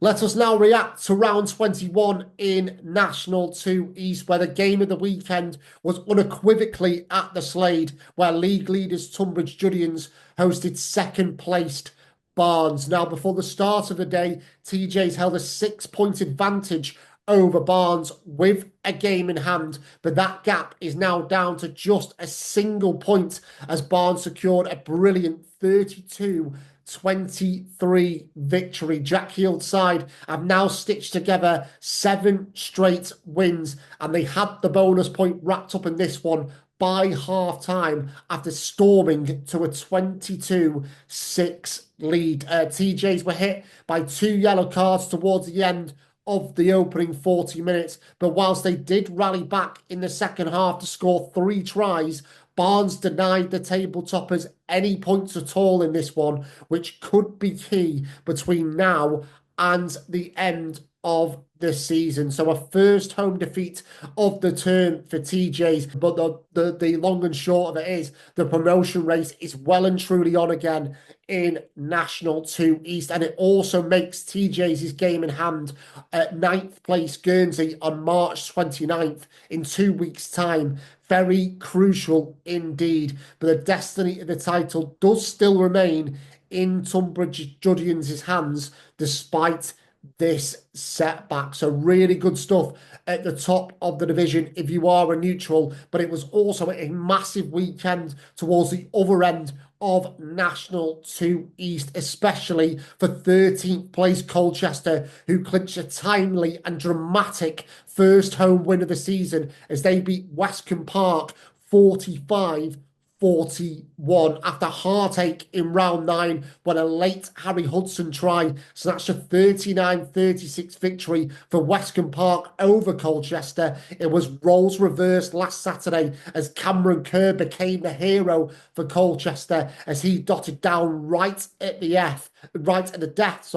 Let us now react to round 21 in National 2 East, where the game of the weekend was unequivocally at the Slade, where league leaders Tunbridge Judeans hosted second-placed Barnes. Now, before the start of the day, TJ's held a 6-point advantage over Barnes with a game in hand, but that gap is now down to just a single point as Barnes secured a brilliant 32-23 victory. Jack Heald's side have now stitched together 7 straight wins, and they had the bonus point wrapped up in this one by half-time after storming to a 22-6 lead. TJs were hit by 2 yellow cards towards the end of the opening 40 minutes, but whilst they did rally back in the second half to score 3 tries, Barnes denied the table toppers any points at all in this one, which could be key between now and the end of the season. So a first home defeat of the term for TJ's, but the long and short of it is the promotion race is well and truly on again in National 2 East, and it also makes TJ's game in hand at 9th place Guernsey on March 29th in 2 weeks' time. Very crucial indeed, but the destiny of the title does still remain in Tunbridge Judeans' hands despite this setback. So really good stuff at the top of the division if you are a neutral, but it was also a massive weekend towards the other end of National 2 East, especially for 13th place Colchester, who clinched a timely and dramatic first home win of the season as they beat Westcombe Park 45-41 after heartache in round 9 when a late Harry Hudson try snatched a 39-36 victory for Westcombe Park over Colchester. It was roles reversed last Saturday as Cameron Kerr became the hero for Colchester as he dotted down right at the death,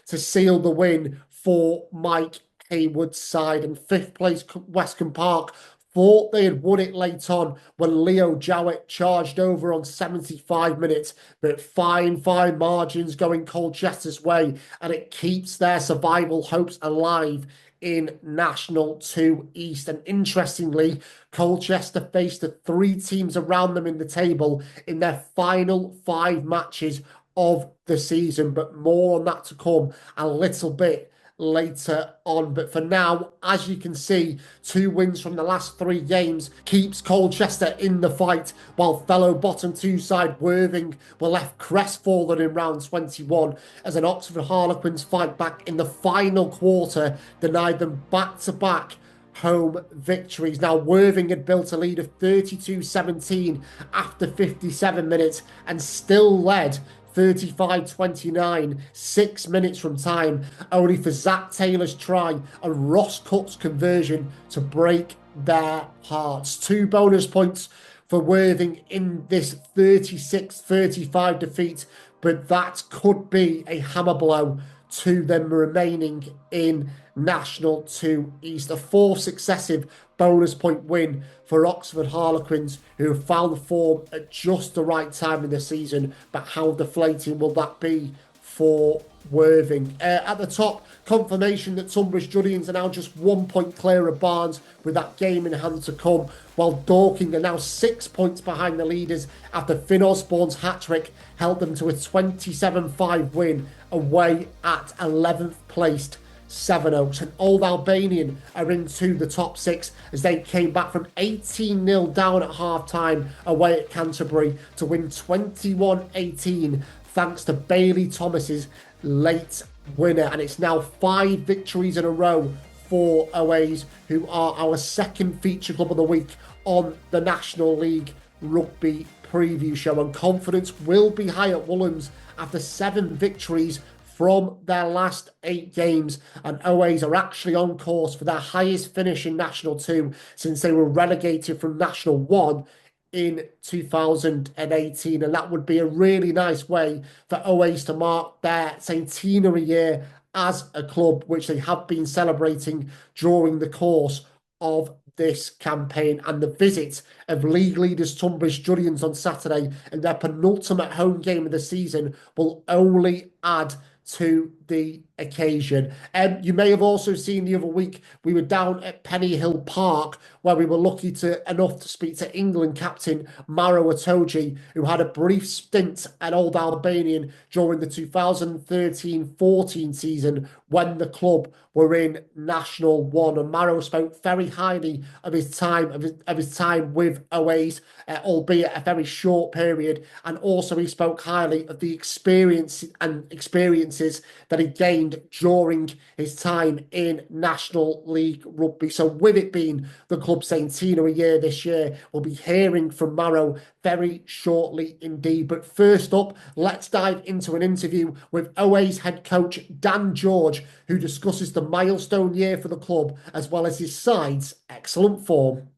to seal the win for Mike Hayward's side. And 5th place Westcombe Park thought they had won it late on when Leo Jowett charged over on 75 minutes, but fine margins going Colchester's way, and it keeps their survival hopes alive in National 2 East. And interestingly, Colchester faced the 3 teams around them in the table in their final 5 matches of the season, but more on that to come a little bit later on. But for now, as you can see, 2 wins from the last 3 games keeps Colchester in the fight, while fellow bottom 2 side Worthing were left crestfallen in round 21 as an Oxford Harlequins fight back in the final quarter denied them back-to-back home victories. Now, Worthing had built a lead of 32-17 after 57 minutes and still led 35-29, 6 minutes from time, only for Zach Taylor's try and Ross Cutt's conversion to break their hearts. 2 bonus points for Worthing in this 36-35 defeat, but that could be a hammer blow to them remaining in National 2 East. A 4th successive bonus point win for Oxford Harlequins, who have found form at just the right time in the season, but how deflating will that be for Worthing? At the top, confirmation that Tunbridge Judeans are now just 1 point clear of Barnes with that game in hand to come, while Dorking are now 6 points behind the leaders after Finn Osborne's hat-trick held them to a 27-5 win away at 11th placed Sevenoaks. And Old Albanian are into the top 6 as they came back from 18-0 down at half-time away at Canterbury to win 21-18 thanks to Bailey Thomas's late winner. And it's now 5 victories in a row for OAs, who are our second feature club of the week on the National League Rugby preview show. And confidence will be high at Woolhams after 7 victories from their last 8 games, and OAs are actually on course for their highest finish in National 2 since they were relegated from National 1 in 2018, and that would be a really nice way for OAs to mark their centenary year as a club, which they have been celebrating during the course of this campaign. And the visit of league leaders Tunbridge Judeans on Saturday in their penultimate home game of the season will only add to the occasion. You may have also seen the other week we were down at Penny Hill Park where we were lucky to enough to speak to England captain Maro Itoje, who had a brief stint at Old Albanian during the 2013-14 season when the club were in National One. And Maro spoke very highly of his time with Oways, albeit a very short period. And also he spoke highly of the experiences that he gained during his time in National League Rugby. So with it being the club centenary year this year, we'll be hearing from Maro very shortly indeed. But first up, let's dive into an interview with Oways head coach Dan George, who discusses the milestone year for the club as well as his side's excellent form.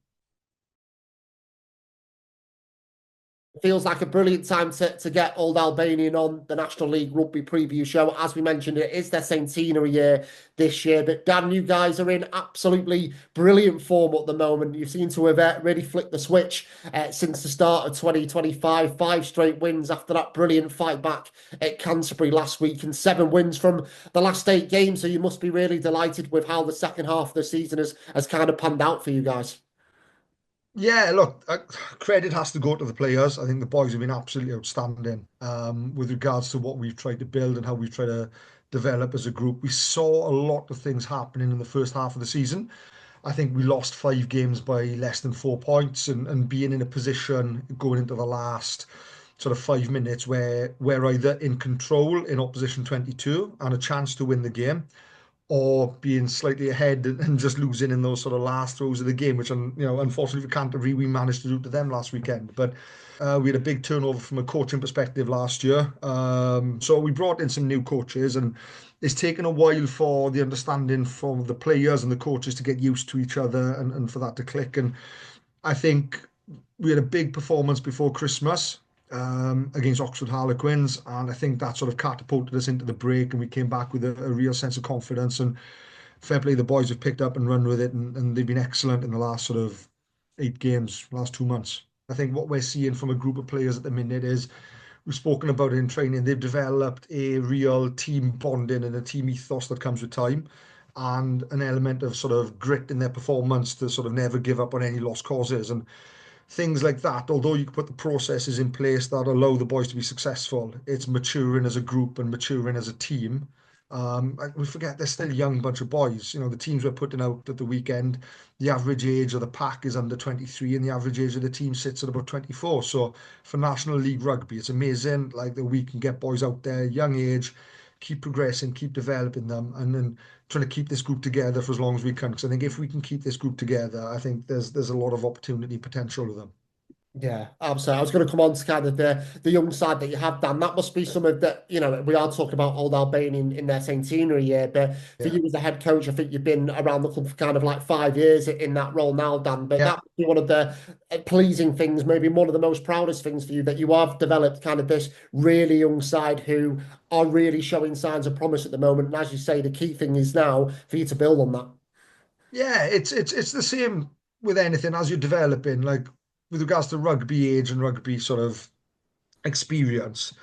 Feels like a brilliant time to get Old Albanian on the National League Rugby preview show. As we mentioned, it is their centenary year this year. But Dan, you guys are in absolutely brilliant form at the moment. You seem to have really flicked the switch since the start of 2025. 5 straight wins after that brilliant fight back at Canterbury last week and 7 wins from the last 8 games. So you must be really delighted with how the second half of the season has kind of panned out for you guys. Yeah, look, credit has to go to the players. I think the boys have been absolutely outstanding with regards to what we've tried to build and how we've tried to develop as a group. We saw a lot of things happening in the first half of the season. I think we lost 5 games by less than 4 points and being in a position going into the last sort of 5 minutes where we're either in control in opposition 22 and a chance to win the game, or being slightly ahead and just losing in those sort of last throws of the game, which, unfortunately for Canterbury, we managed to do to them last weekend. But we had a big turnover from a coaching perspective last year. So we brought in some new coaches, and it's taken a while for the understanding from the players and the coaches to get used to each other and for that to click. And I think we had a big performance before Christmas against Oxford Harlequins, and I think that sort of catapulted us into the break, and we came back with a real sense of confidence. And fair play, the boys have picked up and run with it, and they've been excellent in the last sort of 8 games, last 2 months. I think what we're seeing from a group of players at the minute is we've spoken about it in training. They've developed a real team bonding and a team ethos that comes with time, and an element of sort of grit in their performance to sort of never give up on any lost causes. And things like that, although you can put the processes in place that allow the boys to be successful, it's maturing as a group and maturing as a team. We forget they're still a young bunch of boys. You know, the teams we're putting out at the weekend, the average age of the pack is under 23 and the average age of the team sits at about 24. So for National League Rugby, it's amazing like that we can get boys out there, young age, keep progressing, keep developing them, and then trying to keep this group together for as long as we can. Because I think if we can keep this group together, I think there's a lot of opportunity potential with them. Yeah, absolutely. I was going to come on to kind of the young side that you have, Dan. That must be some of the, we are talking about Old Albanian in their centenary year, but for Yeah, you as a head coach, I think you've been around the club for kind of like 5 years in that role now, Dan. But yeah. that must be one of the pleasing things, maybe one of the most proudest things for you, that you have developed kind of this really young side who are really showing signs of promise at the moment. And as you say, the key thing is now for you to build on that. Yeah, it's the same with anything as you're developing, like with regards to rugby age and rugby sort of experience.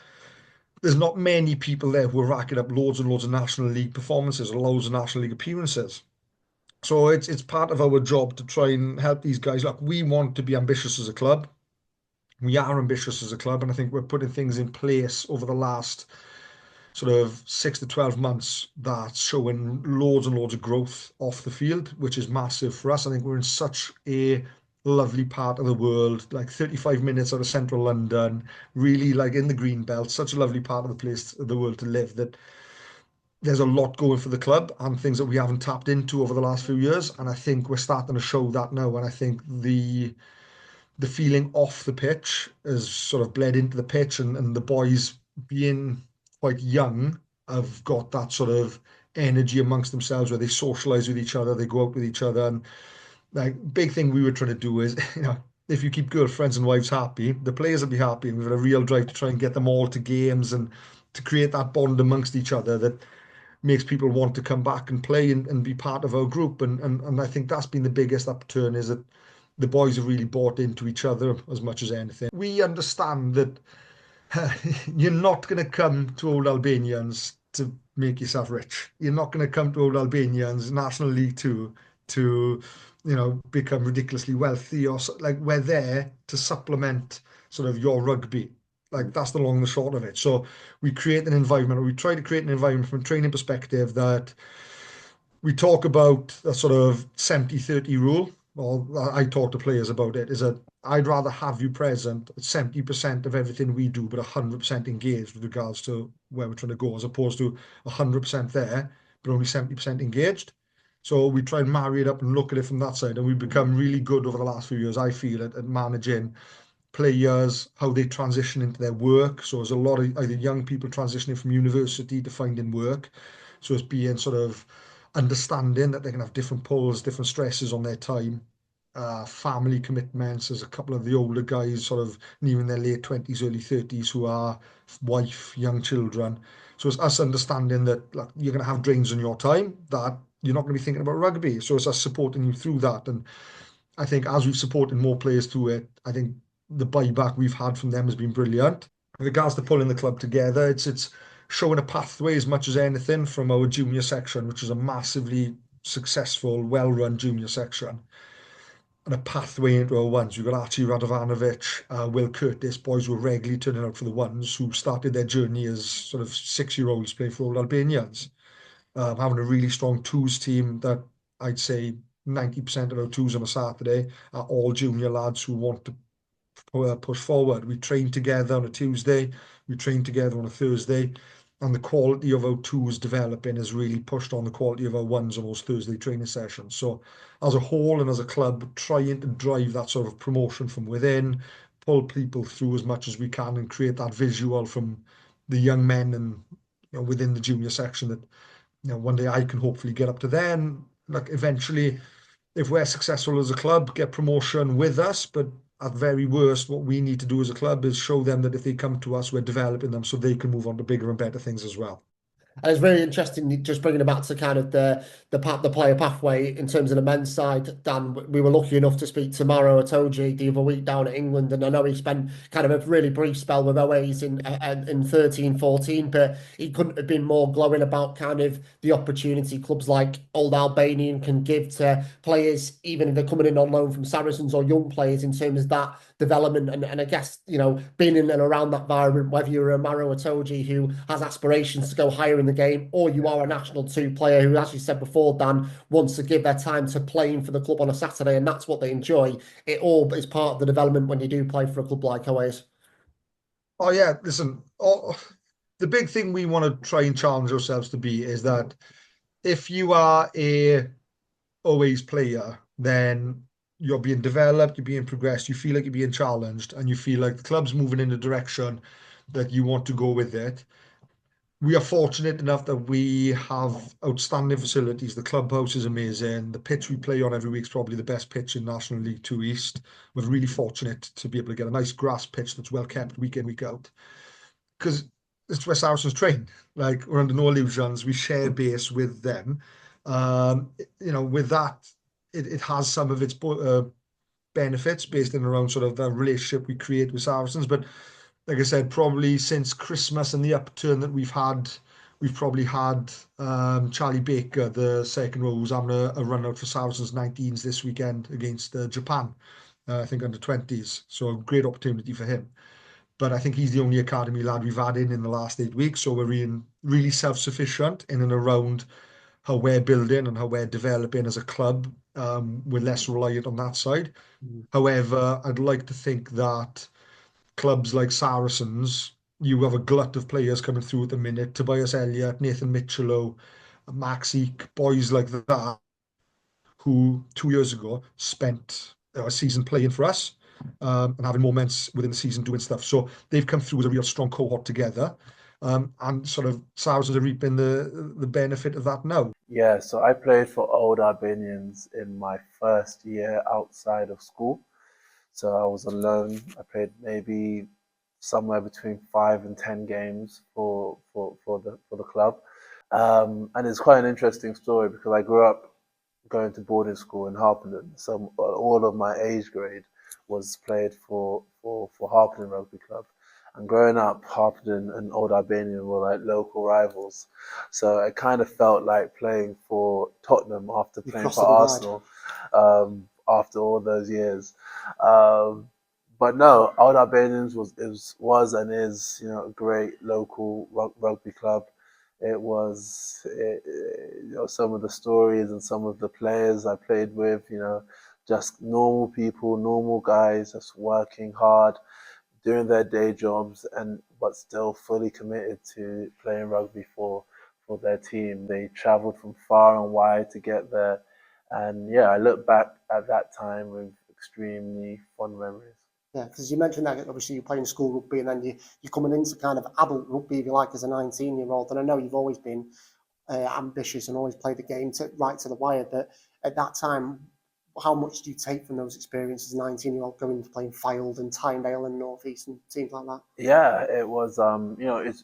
There's not many people there who are racking up loads and loads of National League performances or loads of National League appearances. So it's part of our job to try and help these guys. Look, we want to be ambitious as a club. We are ambitious as a club, and I think we're putting things in place over the last sort of 6 to 12 months that's showing loads and loads of growth off the field, which is massive for us. I think we're in such a lovely part of the world, like 35 minutes out of central London, really like in the green belt, such a lovely part of the place of the world to live, that there's a lot going for the club and things that we haven't tapped into over the last few years. And I think we're starting to show that now. And I think the feeling off the pitch has sort of bled into the pitch, and the boys being quite young have got that sort of energy amongst themselves where they socialize with each other, they go out with each other. And like big thing we were trying to do is, if you keep girlfriends and wives happy, the players will be happy. And we've had a real drive to try and get them all to games and to create that bond amongst each other that makes people want to come back and play and be part of our group. And I think that's been the biggest upturn, is that the boys have really bought into each other as much as anything. We understand that you're not going to come to Old Albanians to make yourself rich. You're not going to come to Old Albanians, National League Two, to, become ridiculously wealthy, or like, we're there to supplement sort of your rugby. Like, that's the long and the short of it. So we create an environment, or we try to create an environment from a training perspective, that we talk about a sort of 70-30 rule. Well, I talk to players about it, is that I'd rather have you present at 70% of everything we do, but 100% engaged with regards to where we're trying to go, as opposed to 100% there, but only 70% engaged. So we try and marry it up and look at it from that side. And we've become really good over the last few years, I feel, at managing players, how they transition into their work. So there's a lot of either young people transitioning from university to finding work. So it's being sort of understanding that they can have different pulls, different stresses on their time. Family commitments. There's a couple of the older guys, sort of nearing their late 20s, early 30s, who are wife, young children. So it's us understanding that, like, you're going to have drains on your time, that you're not going to be thinking about rugby. So it's us supporting you through that. And I think as we've supported more players through it, I think the buyback we've had from them has been brilliant. In regards to pulling the club together, it's showing a pathway as much as anything from our junior section, which is a massively successful, well-run junior section, and a pathway into our ones. You've got Archie Radovanovic, Will Curtis, boys who are regularly turning out for the ones, who started their journey as sort of 6-year-olds playing for Old Albanians. Having a really strong twos team that I'd say 90% of our twos on a Saturday are all junior lads who want to push forward. We train together on a Tuesday, we train together on a Thursday, and the quality of our twos developing has really pushed on the quality of our ones on those Thursday training sessions. So as a whole and as a club, trying to drive that sort of promotion from within, pull people through as much as we can, and create that visual from the young men and, within the junior section, that, one day I can hopefully get up to then. Like, eventually, if we're successful as a club, get promotion with us. But at very worst, what we need to do as a club is show them that if they come to us, we're developing them so they can move on to bigger and better things as well. And it's really interesting, just bringing it back to kind of the player pathway in terms of the men's side. Dan, we were lucky enough to speak to Maro Itoje the other week down at England, and I know he spent kind of a really brief spell with OAs in 13-14, but he couldn't have been more glowing about kind of the opportunity clubs like Old Albanian can give to players, even if they're coming in on loan from Saracens, or young players, in terms of that development. And I guess, being in and around that environment, whether you're a Maro Itoje who has aspirations to go higher in the game, or you are a National 2 player who, as you said before, Dan, wants to give their time to playing for the club on a Saturday, and that's what they enjoy. It all is part of the development when you do play for a club like OAs. Oh yeah, listen. The big thing we want to try and challenge ourselves to be is that if you are a always player, then you're being developed, you're being progressed, you feel like you're being challenged, and you feel like the club's moving in a direction that you want to go with it. We are fortunate enough that we have outstanding facilities. The clubhouse is amazing. The pitch we play on every week is probably the best pitch in National League Two East. We're really fortunate to be able to get a nice grass pitch that's well kept week in, week out. Because it's where Saracens train. Like, we're under no illusions. We share base with them. With that, it has some of its benefits based in around sort of the relationship we create with Saracens. But like I said, probably since Christmas and the upturn that we've probably had Charlie Baker, the second row, who's having a run out for Saracens 19s this weekend against Japan, I think under 20s. So a great opportunity for him. But I think he's the only academy lad we've had in the last 8 weeks. So we're really self-sufficient in and around how we're building and how we're developing as a club. We're less reliant on that side. However, I'd like to think that clubs like Saracens, you have a glut of players coming through at the minute. Tobias Elliott, Nathan Mitchello, Max Eek, boys like that, who 2 years ago spent a season playing for us, and having moments within the season doing stuff. So they've come through as a real strong cohort together. And sort of Saracens are reaping the benefit of that now. Yeah, so I played for Old Albanians in my first year outside of school. So I was on loan. I played maybe somewhere between 5 and 10 games for the club. And it's quite an interesting story because I grew up going to boarding school in Harpenden. So all of my age grade was played for Harpenden Rugby Club. And growing up, Harpenden and Old Albanian were like local rivals. So it kind of felt like playing for Tottenham after You playing crossed for the divide. Arsenal after all those years. Um, but no, Old Albanians was and is, you know, a great local rugby club. You know, some of the stories and some of the players I played with, you know, just normal people, normal guys, just working hard, doing their day jobs, and but still fully committed to playing rugby for their team. They travelled from far and wide to get there, and yeah, I look back at that time with extremely fond memories. Yeah, because you mentioned that obviously you're playing school rugby and then you're coming into kind of adult rugby, if you like, as a 19-year-old. And I know you've always been ambitious and always played the game right to the wire. But at that time, how much do you take from those experiences as a 19-year-old going to playing Fylde and Tynedale and North East and teams like that? Yeah, it was. You know, it's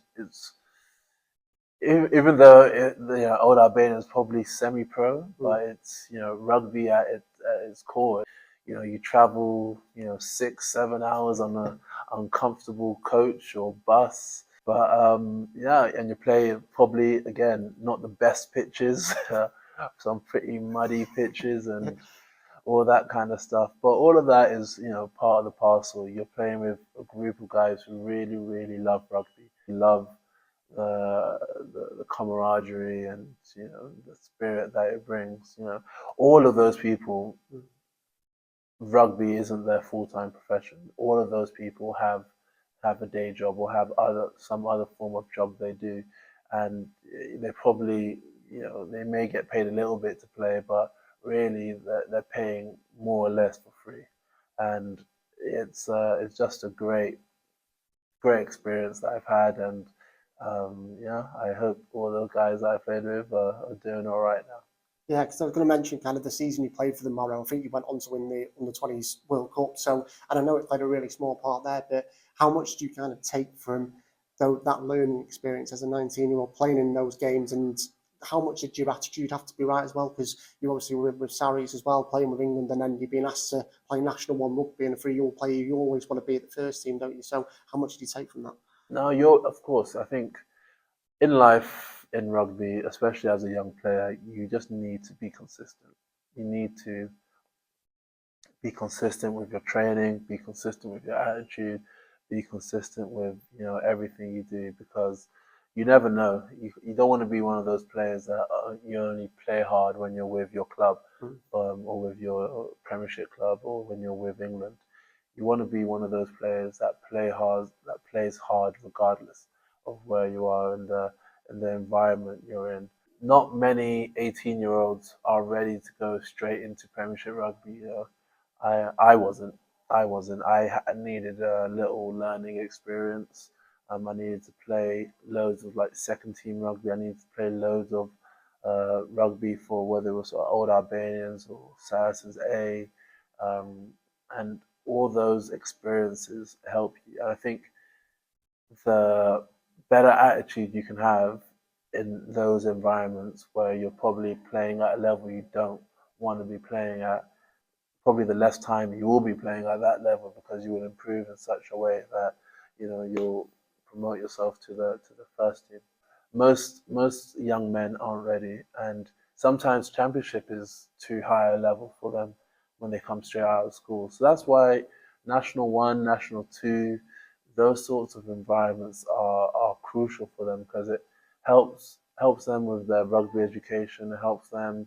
even though Old Albania is probably semi-pro, but it's, you know, rugby at its core. You know, you travel, you know, 6-7 hours on a uncomfortable coach or bus, but yeah, and you play probably again not the best pitches, some pretty muddy pitches and all that kind of stuff. But all of that is, you know, part of the parcel. You're playing with a group of guys who really, really love rugby, love the camaraderie and, you know, the spirit that it brings. You know, all of those people, rugby isn't their full-time profession. All of those people have a day job or have some other form of job they do, and they probably, you know, they may get paid a little bit to play, but really they're paying more or less for free, and it's just a great experience that I've had, and yeah, I hope all those guys I played with are doing all right now. Yeah, because I was going to mention kind of the season you played for the Maro. I think you went on to win the Under-20s World Cup. So, and I know it played a really small part there, but how much do you kind of take from that learning experience as a 19-year-old playing in those games, and how much did your attitude have to be right as well? Because you obviously were with Sarries as well, playing with England, and then you're being asked to play National One Rugby and a free-year-old player. You always want to be at the first team, don't you? So, how much do you take from that? No, of course, I think in life, in rugby, especially as a young player, you just need to be consistent. You need to be consistent with your training, be consistent with your attitude, be consistent with, you know, everything you do, because you never know. You don't want to be one of those players that you only play hard when you're with your club, or with your Premiership club, or when you're with England. You want to be one of those players that plays hard regardless of where you are in the environment you're in. Not many 18-year-olds are ready to go straight into Premiership rugby. You know, I wasn't. I wasn't. Needed a little learning experience. I needed to play loads of like second team rugby. I needed to play loads of rugby for whether it was Old Albanians or Saracens A, and all those experiences help you. And I think the better attitude you can have in those environments where you're probably playing at a level you don't want to be playing at, probably the less time you will be playing at that level, because you will improve in such a way that, you know, you'll promote yourself to the first team. Most young men aren't ready, and sometimes championship is too high a level for them when they come straight out of school. So that's why National One, National Two, those sorts of environments are crucial for them, because it helps them with their rugby education. It helps them,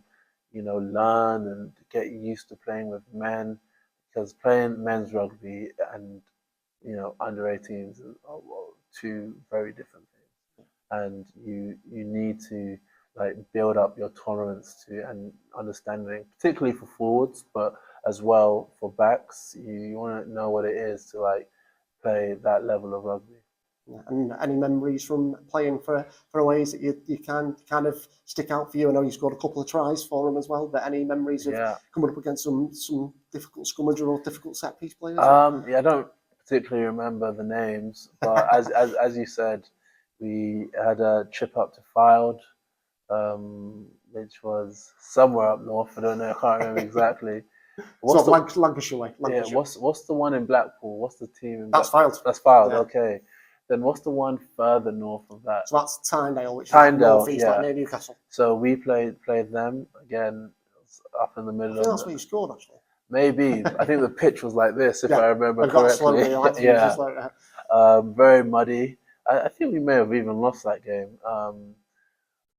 you know, learn and get used to playing with men, because playing men's rugby and, you know, under 18s are two very different things, and you need to like build up your tolerance to and understanding, particularly for forwards, but as well for backs. You want to know what it is to like play that level of rugby. And any memories from playing for Oasis that you can kind of stick out for you? I know you scored a couple of tries for them as well, but any memories of coming up against some difficult scrummager or difficult set piece players? Yeah, I don't particularly remember the names, but as you said, we had a trip up to Fylde, which was somewhere up north. I don't know, I can't remember exactly. What's the Lancashire way. yeah? What's the one in Blackpool? What's the team in That's Blackpool? Fylde. That's Fylde. Yeah. Okay. Then what's the one further north of that? So that's Tyndale, which Tyndale, is northeast, yeah. like near Newcastle. So we played them again, up in the I middle think of that's where you scored, actually. maybe. I think the pitch was like this, if I remember I've got correctly. slowly, like, Yeah. just like that. Very muddy. I think we may have even lost that game.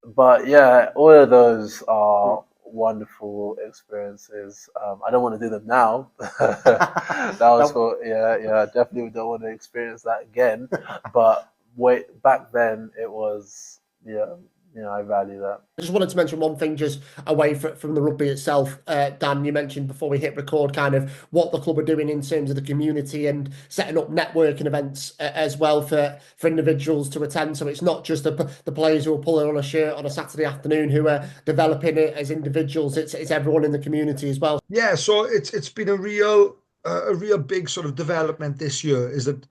But yeah, all of those are wonderful experiences. I don't want to do them now. That was I definitely don't want to experience that again. But back then it was, I value that. I just wanted to mention one thing just away from the rugby itself. Dan, you mentioned before we hit record kind of what the club are doing in terms of the community and setting up networking events as well for individuals to attend. So it's not just the players who are pulling on a shirt on a Saturday afternoon who are developing it as individuals. It's everyone in the community as well. Yeah, so it's been a real big sort of development this year, is that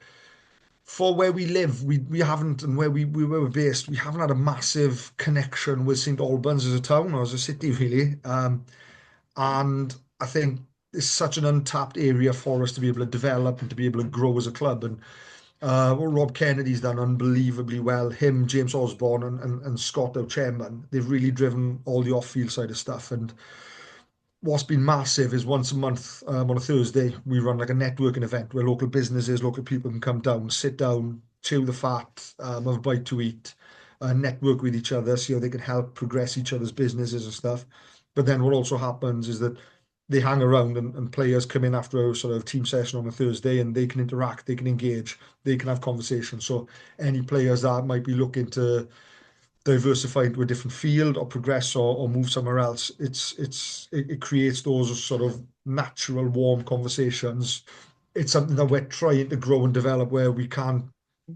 for where we live, we haven't, and where we were based, we haven't had a massive connection with St Albans as a town or as a city, really. And I think it's such an untapped area for us to be able to develop and to be able to grow as a club. And Rob Kennedy's done unbelievably well. Him, James Osborne, and Scott, our chairman, they've really driven all the off-field side of stuff. And what's been massive is once a month, on a Thursday, we run like a networking event where local businesses, local people can come down, sit down, chew the fat, have a bite to eat, network with each other, see how they can help progress each other's businesses and stuff. But then what also happens is that they hang around, and players come in after a sort of team session on a Thursday, and they can interact, they can engage, they can have conversations. So any players that might be looking to diversify into a different field or progress or move somewhere else, it creates those sort of natural, warm conversations. It's something that we're trying to grow and develop, where we're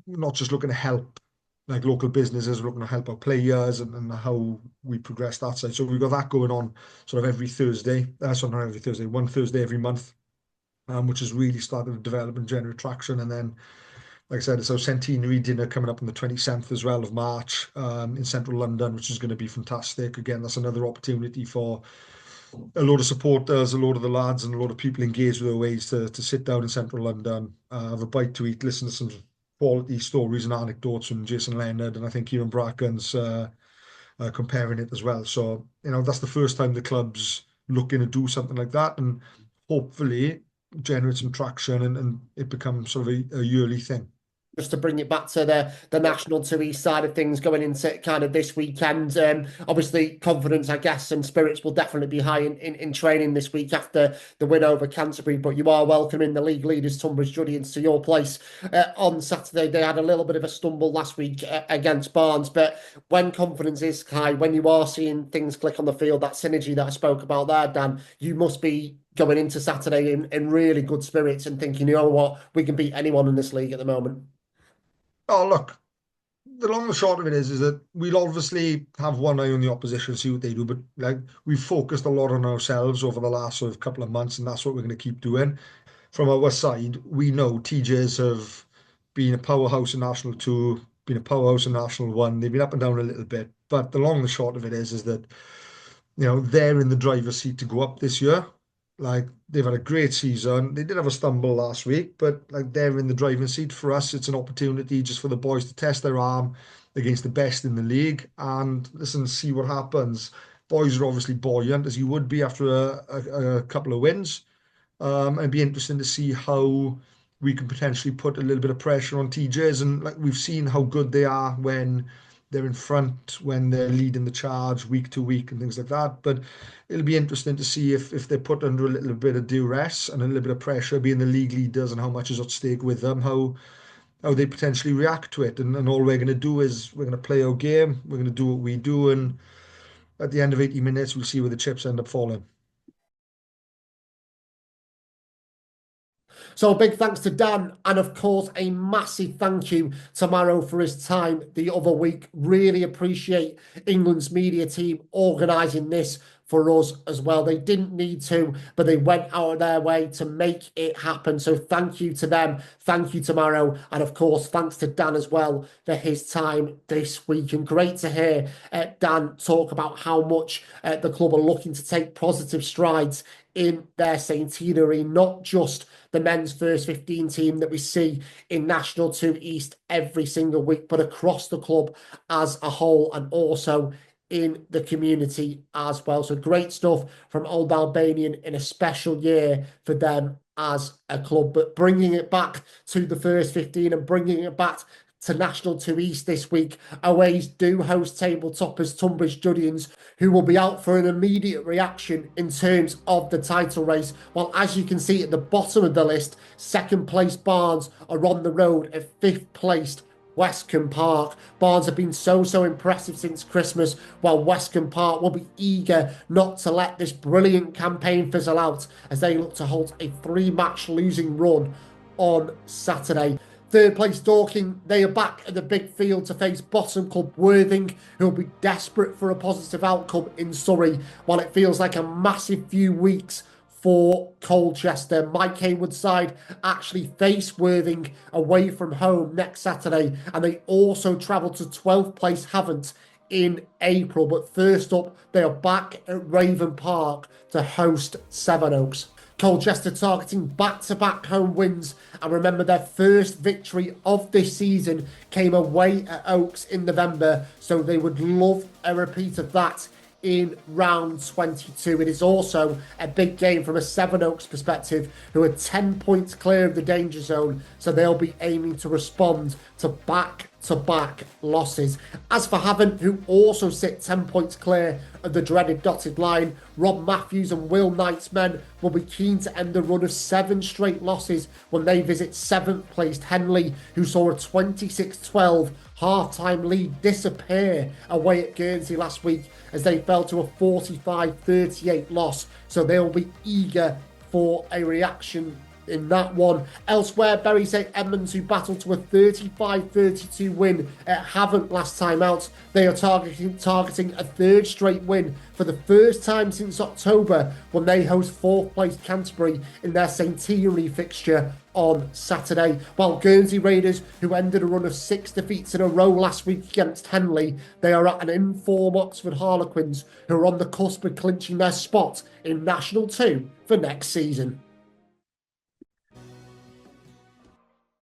not just looking to help like local businesses, we're looking to help our players and how we progress that side. So we've got that going on sort of every Thursday. Sorry, not every Thursday, one Thursday every month, which has really started to develop and generate traction. And then, like I said, it's our centenary dinner coming up on the 27th as well of March, in central London, which is going to be fantastic. Again, that's another opportunity for a lot of supporters, a lot of the lads, and a lot of people engaged with our ways to sit down in central London, have a bite to eat, listen to some quality stories and anecdotes from Jason Leonard, and I think Kieran Bracken's comparing it as well. So, that's the first time the club's looking to do something like that, and hopefully generate some traction and it becomes sort of a yearly thing. Just to bring it back to the National 2 East side of things going into kind of this weekend. Obviously, confidence, I guess, and spirits will definitely be high in training this week after the win over Canterbury. But you are welcoming the league leaders, Tunbridge Julians, to your place on Saturday. They had a little bit of a stumble last week against Barnes. But when confidence is high, when you are seeing things click on the field, that synergy that I spoke about there, Dan, you must be going into Saturday in really good spirits and thinking, you know what, we can beat anyone in this league at the moment. Oh, look, the long and the short of it is that we'll obviously have one eye on the opposition, see what they do, but like we've focused a lot on ourselves over the last sort of couple of months, and that's what we're going to keep doing. From our side, we know TJs have been a powerhouse in National 2, been a powerhouse in National 1. They've been up and down a little bit, but the long and the short of it is that they're in the driver's seat to go up this year. Like, they've had a great season. They did have a stumble last week, but like, they're in the driving seat. For us, it's an opportunity just for the boys to test their arm against the best in the league and listen, see what happens. Boys are obviously buoyant, as you would be after a couple of wins. It'd be interesting to see how we can potentially put a little bit of pressure on TJs. And like, we've seen how good they are when they're in front, when they're leading the charge week to week and things like that. But it'll be interesting to see if they're put under a little bit of duress and a little bit of pressure, being the league leaders, and how much is at stake with them, how they potentially react to it. And all we're going to do is we're going to play our game, we're going to do what we do, and at the end of 80 minutes, we'll see where the chips end up falling. So a big thanks to Dan, and of course a massive thank you to Maro for his time the other week. Really appreciate England's media team organising this for us as well. They didn't need to, but they went out of their way to make it happen. So thank you to them. Thank you to Maro. And of course, thanks to Dan as well for his time this week. And great to hear Dan talk about how much the club are looking to take positive strides in their centenary, not just the men's first 15 team that we see in National 2 East every single week, but across the club as a whole, and also in the community as well. So great stuff from Old Albanian in a special year for them as a club, but bringing it back to the first 15 and bringing it back to National 2 East this week. Oways do host table toppers Tunbridge Judians, who will be out for an immediate reaction in terms of the title race. Well, as you can see at the bottom of the list, second place Barnes are on the road at fifth placed Westcombe Park. Barnes have been so impressive since Christmas, while Westcombe Park will be eager not to let this brilliant campaign fizzle out as they look to halt a 3-match losing run on Saturday. Third place Dorking, they are back at the big field to face bottom club Worthing, who will be desperate for a positive outcome in Surrey, while it feels like a massive few weeks for Colchester. Mike Haywood's side actually face Worthing away from home next Saturday, and they also travel to 12th place Havant in April. But first up, they are back at Raven Park to host Sevenoaks. Colchester targeting back-to-back home wins, and remember their first victory of this season came away at Oaks in November, so they would love a repeat of that in round 22. It is also a big game from a Sevenoaks perspective, who are 10 points clear of the danger zone, so they'll be aiming to respond to back-to-back losses. As for Havant, who also sit 10 points clear of the dreaded dotted line, Rob Matthews and Will Knight's men will be keen to end a run of 7 straight losses when they visit 7th placed Henley, who saw a 26-12 half-time lead disappear away at Guernsey last week as they fell to a 45-38 loss. So they'll be eager for a reaction in that one. Elsewhere, Bury St Edmunds, who battled to a 35-32 win at Havant last time out, they are targeting a third straight win for the first time since October, when they host 4th place Canterbury in their centenary fixture on Saturday. While Guernsey Raiders, who ended a run of 6 defeats in a row last week against Henley, they are at an in-form Oxford Harlequins, who are on the cusp of clinching their spot in National 2 for next season.